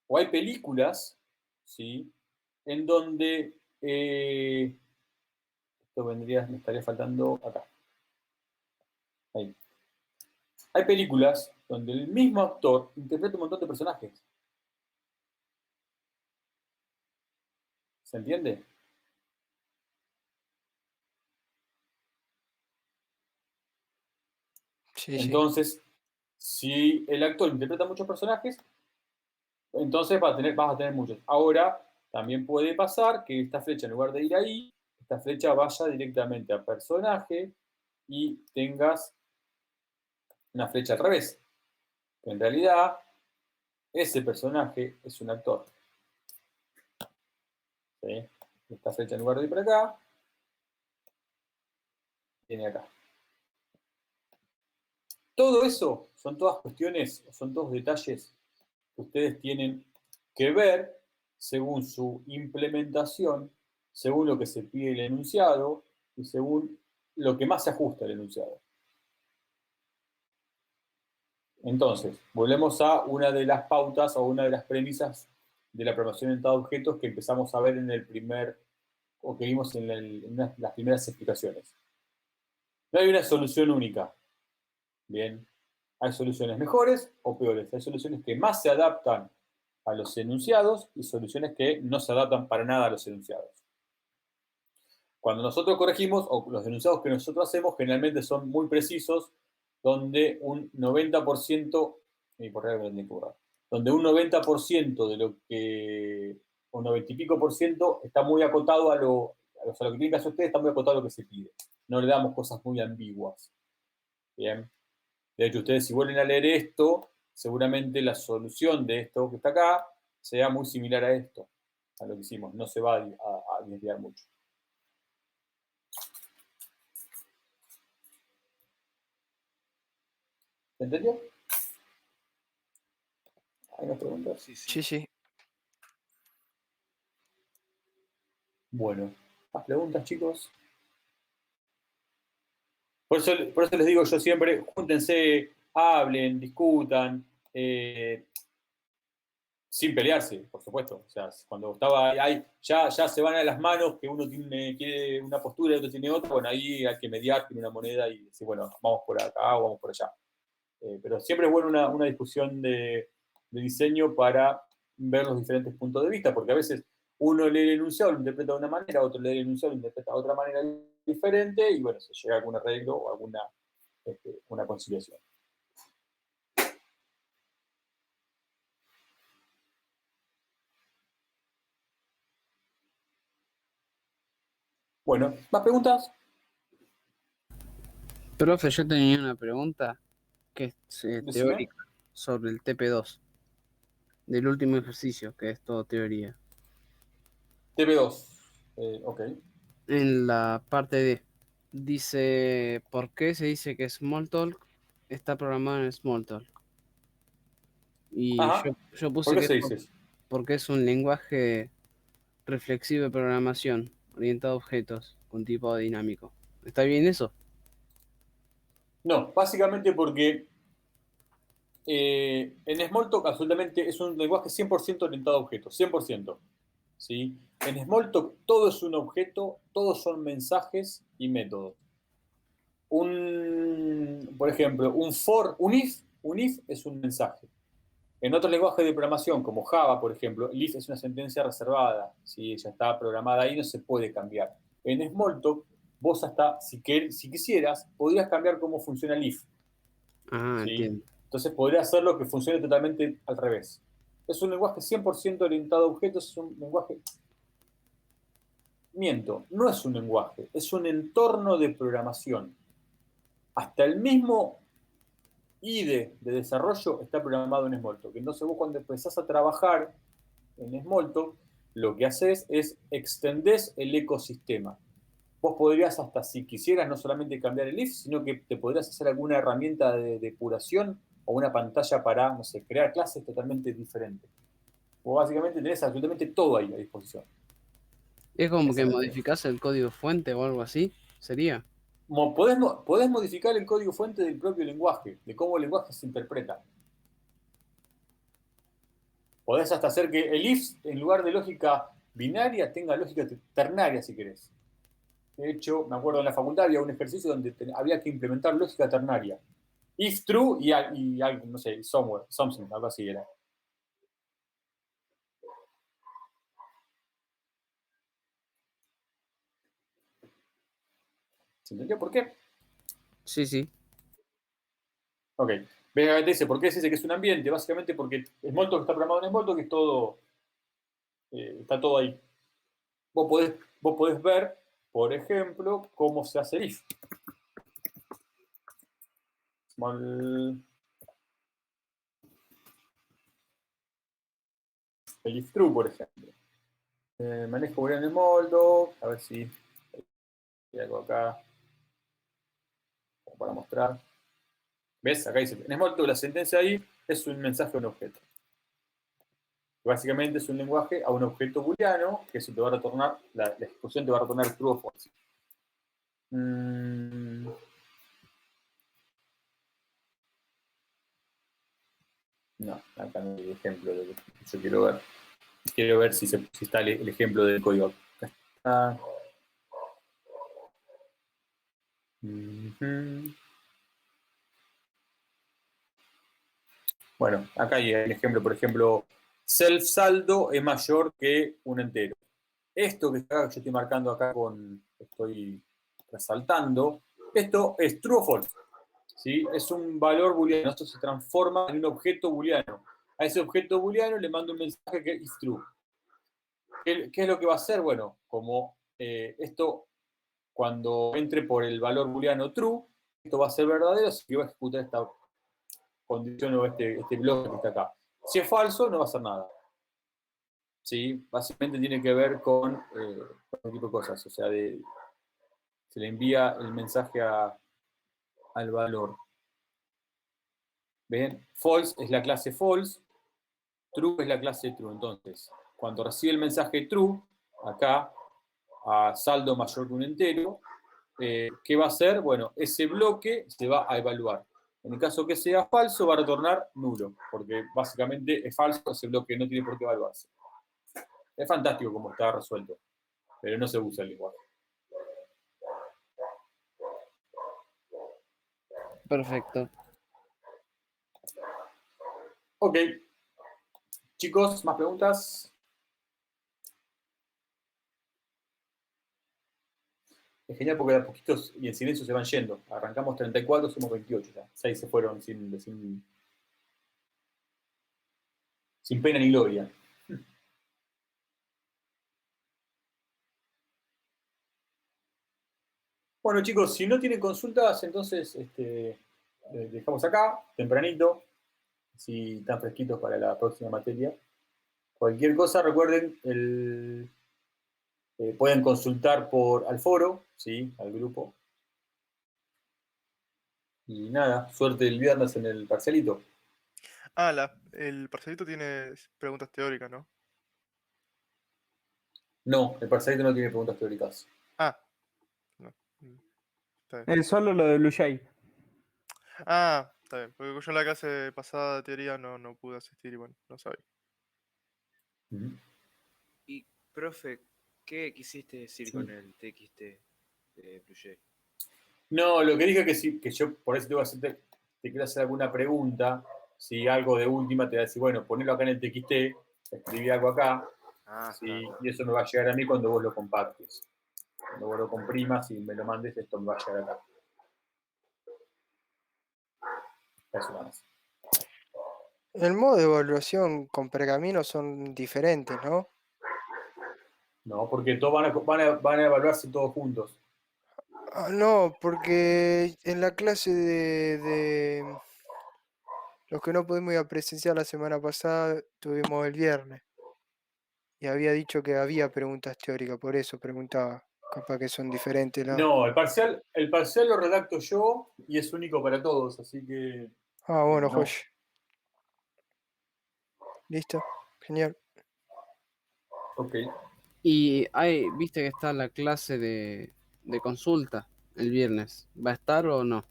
o hay películas, ¿sí? En donde esto vendría, me estaría faltando acá. Ahí. Hay películas donde el mismo actor interpreta un montón de personajes. ¿Se entiende? Sí, sí. Entonces, si el actor interpreta muchos personajes, entonces vas a tener muchos. Ahora, también puede pasar que esta flecha, en lugar de ir ahí, esta flecha vaya directamente a personaje y tengas una flecha al revés. En realidad, ese personaje es un actor. ¿Sí? Esta flecha, en lugar de ir para acá, viene acá. Todo eso son todas cuestiones, son todos detalles que ustedes tienen que ver según su implementación, según lo que se pide el enunciado y según lo que más se ajusta al enunciado. Entonces, volvemos a una de las pautas o una de las premisas de la programación orientada a objetos que empezamos a ver en el primer, o que vimos en las primeras explicaciones. No hay una solución única. Bien, hay soluciones mejores o peores. Hay soluciones que más se adaptan a los enunciados y soluciones que no se adaptan para nada a los enunciados. Cuando nosotros corregimos, o los enunciados que nosotros hacemos, generalmente son muy precisos, donde un 90%, donde un 90% de lo que, un 90 y pico por ciento, está muy acotado a lo que tienen que hacer ustedes, está muy acotado a lo que se pide. No le damos cosas muy ambiguas. Bien. De hecho, ustedes si vuelven a leer esto, seguramente la solución de esto que está acá sea muy similar a esto, a lo que hicimos. No se va a desviar mucho. ¿Se entendió? ¿Hay más preguntas? Sí, Sí, sí. Bueno, ¿más preguntas, chicos? Por eso les digo yo siempre, júntense, hablen, discutan, sin pelearse, por supuesto. O sea, cuando estaba ahí, ya se van a las manos, que uno quiere una postura y otro tiene otra, bueno, ahí hay que mediar, tiene una moneda y decir, bueno, vamos por acá o vamos por allá. Pero siempre es bueno una discusión de diseño para ver los diferentes puntos de vista, porque a veces uno lee el enunciado, lo interpreta de una manera, otro lee el enunciado, lo interpreta de otra manera diferente, y bueno, se llega a algún arreglo o alguna una conciliación. Bueno, ¿más preguntas? Profe, yo tenía una pregunta que es Decime. teórica sobre el TP2, del último ejercicio, que es todo teoría. TP2. Ok. En la parte D, dice, ¿por qué se dice que Smalltalk está programado en Smalltalk? Y Ajá. yo puse ¿Por qué que se es dice? porque es un lenguaje reflexivo de programación orientado a objetos con tipo dinámico. ¿Está bien eso? No, básicamente porque en Smalltalk absolutamente es un lenguaje 100% orientado a objetos, 100%. ¿Sí? En Smalltalk todo es un objeto, todos son mensajes y métodos. Por ejemplo, un for, un if Un if es un mensaje. En otros lenguajes de programación, como Java, por ejemplo, el if es una sentencia reservada. Si ya está programada ahí, no se puede cambiar. En Smalltalk, vos hasta, si quisieras, podrías cambiar cómo funciona el if. Ah, ¿sí? entiendo. Entonces podría hacerlo que funcione totalmente al revés. Es un lenguaje 100% orientado a objetos, es un lenguaje... Miento, no es un lenguaje, es un entorno de programación. Hasta el mismo IDE de desarrollo está programado en Smalltalk. Entonces vos cuando empezás a trabajar en Smalltalk, lo que haces es extendés el ecosistema. Vos podrías hasta, si quisieras, no solamente cambiar el if, sino que te podrías hacer alguna herramienta de depuración o una pantalla para, no sé, crear clases totalmente diferentes. Vos básicamente tenés absolutamente todo ahí a disposición. Es como Esa que es la modificás el código fuente o algo así, ¿sería? Podés modificar el código fuente del propio lenguaje, de cómo el lenguaje se interpreta. Podés hasta hacer que el if, en lugar de lógica binaria, tenga lógica ternaria, si querés. De hecho, me acuerdo en la facultad había un ejercicio donde había que implementar lógica ternaria. If true y no sé, something, algo así era. ¿Se entendió por qué? Sí, sí. Ok. Vega te dice, ¿por qué se dice que es un ambiente? Básicamente porque Smalltalk está programado en Smalltalk y es todo, está todo ahí. Vos podés ver, por ejemplo, cómo se hace el if. El if true, por ejemplo. Manejo booleano en Smalltalk. A ver si hay algo acá como para mostrar. ¿Ves? Acá dice, en Smalltalk la sentencia ahí es un mensaje a un objeto. Básicamente es un lenguaje a un objeto booleano que se te va a retornar, la ejecución te va a retornar true o false. No, acá no hay ejemplo de lo que yo quiero ver. Quiero ver si está el ejemplo del código. Acá está. Bueno, acá hay el ejemplo, por ejemplo, self saldo es mayor que un entero. Esto que yo estoy marcando acá estoy resaltando, esto es true o false. ¿Sí? Es un valor booleano, esto se transforma en un objeto booleano. A ese objeto booleano le mando un mensaje que es true. ¿Qué es lo que va a hacer? Bueno, como esto, cuando entre por el valor booleano true, esto va a ser verdadero, así que va a ejecutar esta condición o este bloque que está acá. Si es falso, no va a hacer nada. ¿Sí? Básicamente tiene que ver con este tipo de cosas, o sea, se le envía el mensaje al valor. ¿Ven? False es la clase false, true es la clase true. Entonces, cuando recibe el mensaje true, acá, a saldo mayor que un entero, ¿qué va a hacer? Bueno, ese bloque se va a evaluar. En el caso que sea falso, va a retornar nulo, porque básicamente es falso, ese bloque no tiene por qué evaluarse. Es fantástico como está resuelto, pero no se usa el lenguaje. Perfecto. Ok. Chicos, ¿más preguntas? Es genial porque a poquitos y en silencio se van yendo. Arrancamos 34, somos 28 ya. 6 se fueron sin pena ni gloria. Bueno, chicos, si no tienen consultas, entonces dejamos acá, tempranito, si están fresquitos para la próxima materia. Cualquier cosa, recuerden, pueden consultar al foro, ¿sí? Al grupo. Y nada, suerte el viernes en el parcialito. Ah, el parcelito tiene preguntas teóricas, ¿no? No, el parcialito no tiene preguntas teóricas. Ah, no. Está bien. Es solo lo de Blue Jay. Ah, está bien. Porque yo en la clase pasada de teoría no pude asistir y bueno, no sabía. Y, profe, ¿qué quisiste decir Sí. con el TXT de BlueJay? No, lo que dije que sí, que yo por eso tengo que hacer te quiere hacer alguna pregunta, si algo de última te va a decir, bueno, ponelo acá en el TXT, escribí algo acá, Ah, sí, claro. y eso me va a llegar a mí cuando vos lo compartes. Cuando vos lo comprimas y me lo mandes, esto me va a llegar acá. Eso nada más. El modo de evaluación con pergaminos son diferentes, ¿no? No, porque todos van a evaluarse todos juntos. Ah, no, porque en la clase de los que no pudimos ir a presenciar la semana pasada, tuvimos el viernes. Y había dicho que había preguntas teóricas, por eso preguntaba. Capaz que son diferentes las... No, el parcial lo redacto yo y es único para todos, así que Ah, bueno, no. joya. Listo, genial. Ok. Y viste que está la clase de consulta el viernes. ¿Va a estar o no? Esa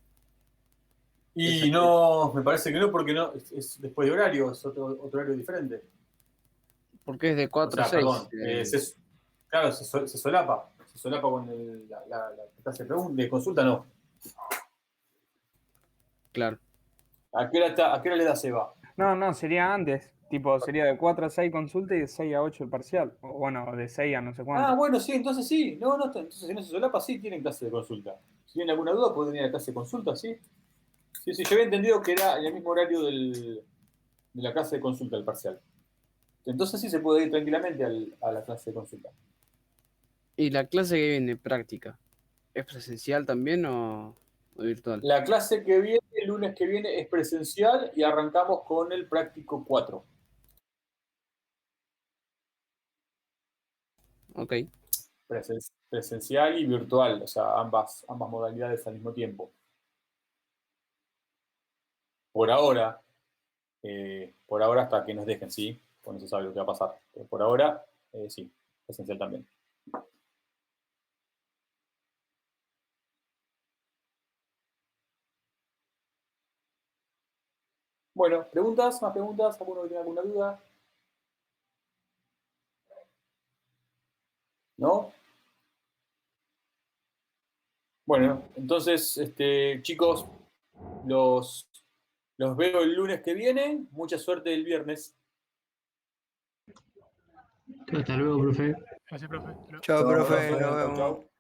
Y que- no, me parece que no, porque no, es después de horario, es otro horario diferente. Porque es de O 4 a sea, 6. perdón, claro, se solapa con la clase de consulta, no. Claro. ¿A qué hora le da Seba? No, sería antes. Tipo, sería de 4 a 6 consulta y de 6 a 8 el parcial. O bueno, de 6 a no sé Ah, cuánto. bueno, sí, entonces sí. No, entonces si no se solapa, sí tienen clase de consulta. Si tienen alguna duda, pueden ir a la clase de consulta, sí. Sí, yo había entendido que era en el mismo horario de la clase de consulta, el parcial. Entonces sí se puede ir tranquilamente a la clase de consulta. ¿Y la clase que viene práctica? ¿Es presencial también o virtual? La clase que viene, el lunes que viene, es presencial y arrancamos con el práctico 4. Ok. Presencial y virtual, o sea, ambas modalidades al mismo tiempo. Por ahora, hasta que nos dejen, ¿sí? Pues no se sabe lo que va a pasar. Pero por ahora, sí, presencial también. Bueno, ¿preguntas? ¿Más preguntas? ¿Alguno que tenga alguna duda? ¿No? Bueno, entonces, chicos, los veo el lunes que viene. Mucha suerte el viernes. Hasta luego, profe. Gracias, profe. Hasta luego. Chao, Chao, profe, profe. nos Chau, vemos. chau.